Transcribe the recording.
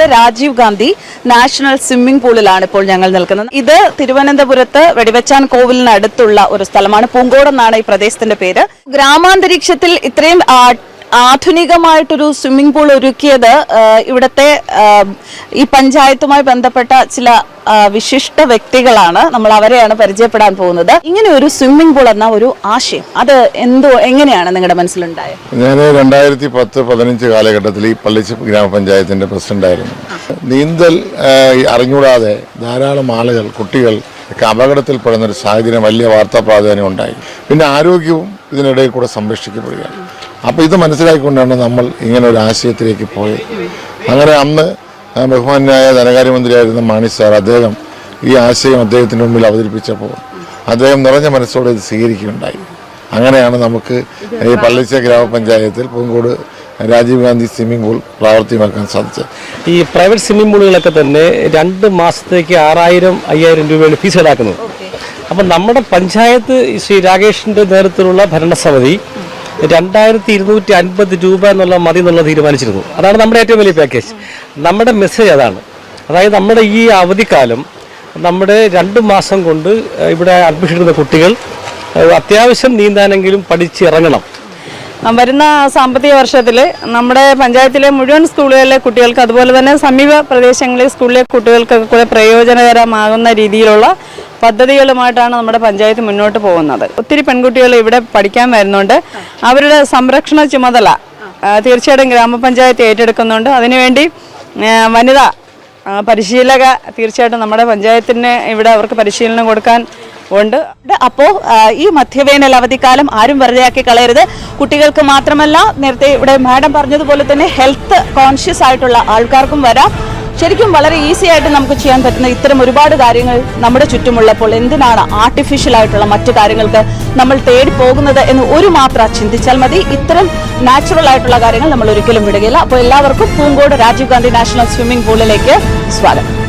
Poonkode Rajeev Gandhi national swimming പൂളിലാണ് ഇപ്പോൾ ഞങ്ങൾ നിൽക്കുന്നത്. ഇത് തിരുവനന്തപുരത്ത് വെടിവെച്ചാൻ കോവിലിന് അടുത്തുള്ള ഒരു സ്ഥലമാണ്. പൂങ്കോട് എന്നാണ് ഈ പ്രദേശത്തിന്റെ പേര്. ഗ്രാമാന്തരീക്ഷത്തിൽ ഇത്രയും ആധുനികമായിട്ടൊരു സ്വിമ്മിംഗ് പൂൾ ഒരുക്കിയത് ഇവിടുത്തെ ഈ പഞ്ചായത്തുമായി ബന്ധപ്പെട്ട ചില വിശിഷ്ട വ്യക്തികളാണ്. നമ്മൾ അവരെയാണ് പരിചയപ്പെടാൻ പോകുന്നത്. ഇങ്ങനെ ഒരു സ്വിമ്മിംഗ് പൂൾ എന്ന ഒരു ആശയം അത് എങ്ങനെയാണ് നിങ്ങളുടെ മനസ്സിലുണ്ടായത്? ഞാൻ 2010-15 കാലഘട്ടത്തിൽ ഈ പള്ളിച്ച ഗ്രാമപഞ്ചായത്തിന്റെ പ്രസിഡന്റായിരുന്നു. നീന്തൽ അറിഞ്ഞൂടാതെ ധാരാളം ആളുകൾ, കുട്ടികൾ ഒക്കെ അപകടത്തിൽപ്പെടുന്ന ഒരു സാഹചര്യം, വലിയ വാർത്താ പ്രാധാന്യം ഉണ്ടായി. പിന്നെ ആരോഗ്യവും ഇതിനിടയിൽ കൂടെ സംരക്ഷിക്കപ്പെടുകയാണ്. അപ്പോൾ ഇത് മനസ്സിലാക്കിക്കൊണ്ടാണ് നമ്മൾ ഇങ്ങനെ ഒരു ആശയത്തിലേക്ക് പോയത്. അങ്ങനെ അന്ന് ബഹുമാന്യായ ധനകാര്യമന്ത്രിയായിരുന്ന മാണി സാർ, അദ്ദേഹം ഈ ആശയം അദ്ദേഹത്തിൻ്റെ മുമ്പിൽ അവതരിപ്പിച്ചപ്പോൾ അദ്ദേഹം നിറഞ്ഞ മനസ്സോടെ ഇത് സ്വീകരിക്കുകയുണ്ടായി. അങ്ങനെയാണ് നമുക്ക് ഈ പള്ളിച്ച ഗ്രാമപഞ്ചായത്തിൽ പൂങ്കോട് രാജീവ് ഗാന്ധി സ്വിമ്മിംഗ് പൂൾ പ്രാവർത്തികമാക്കാൻ സാധിച്ചത്. ഈ പ്രൈവറ്റ് സ്വിമ്മിംഗ് പൂളുകളൊക്കെ തന്നെ 2 മാസത്തേക്ക് 6000-5000 രൂപയാണ് ഫീസ് ഈടാക്കുന്നത്. അപ്പം നമ്മുടെ പഞ്ചായത്ത് ശ്രീ രാകേഷിൻ്റെ നേതൃത്വത്തിലുള്ള ഭരണസമിതി 2250 രൂപ എന്നുള്ള മതി എന്നുള്ളത് തീരുമാനിച്ചിരുന്നു. അതാണ് നമ്മുടെ ഏറ്റവും വലിയ പാക്കേജ്. നമ്മുടെ മെസ്സേജ് അതാണ്. അതായത് നമ്മുടെ ഈ അവധിക്കാലം നമ്മുടെ 2 മാസം കൊണ്ട് ഇവിടെ അഡ്മിഷൻ എടുക്കുന്ന കുട്ടികൾ അത്യാവശ്യം നീന്താനെങ്കിലും പഠിച്ചിറങ്ങണം. വരുന്ന സാമ്പത്തിക വർഷത്തിൽ നമ്മുടെ പഞ്ചായത്തിലെ മുഴുവൻ സ്കൂളുകളിലെ കുട്ടികൾക്ക്, അതുപോലെ തന്നെ സമീപ പ്രദേശങ്ങളിലെ സ്കൂളിലെ കുട്ടികൾക്കൊക്കെ കൂടെ പ്രയോജനകരമാകുന്ന രീതിയിലുള്ള പദ്ധതികളുമായിട്ടാണ് നമ്മുടെ പഞ്ചായത്ത് മുന്നോട്ട് പോകുന്നത്. ഒത്തിരി പെൺകുട്ടികൾ ഇവിടെ പഠിക്കാൻ വരുന്നുണ്ട്. അവരുടെ സംരക്ഷണ ചുമതല തീർച്ചയായിട്ടും ഗ്രാമപഞ്ചായത്ത് ഏറ്റെടുക്കുന്നുണ്ട്. അതിനുവേണ്ടി വനിതാ പരിശീലക തീർച്ചയായിട്ടും നമ്മുടെ പഞ്ചായത്തിന് ഇവിടെ അവർക്ക് പരിശീലനം കൊടുക്കാൻ ഉണ്ട്. അപ്പോൾ ഈ മധ്യവേനൽ അവധിക്കാലം ആരും വെറുതെയാക്കി കളയരുത്. കുട്ടികൾക്ക് മാത്രമല്ല, നേരത്തെ ഇവിടെ മാഡം പറഞ്ഞതുപോലെ തന്നെ ഹെൽത്ത് കോൺഷ്യസ് ആയിട്ടുള്ള ആൾക്കാർക്കും വരാം. ശരിക്കും വളരെ ഈസി ആയിട്ട് നമുക്ക് ചെയ്യാൻ പറ്റുന്ന ഇത്തരം ഒരുപാട് കാര്യങ്ങൾ നമ്മുടെ ചുറ്റുമുള്ളപ്പോൾ എന്തിനാണ് ആർട്ടിഫിഷ്യൽ ആയിട്ടുള്ള മറ്റു കാര്യങ്ങൾക്ക് നമ്മൾ തേടി പോകുന്നത് എന്ന് ഒരു മാത്രം ചിന്തിച്ചാൽ മതി. ഇത്തരം നാച്ചുറൽ ആയിട്ടുള്ള കാര്യങ്ങൾ നമ്മൾ ഒരിക്കലും വിടുകയില്ല. അപ്പോൾ എല്ലാവർക്കും പൂങ്കോട് രാജീവ് ഗാന്ധി നാഷണൽ സ്വിമ്മിംഗ് പൂളിലേക്ക് സ്വാഗതം.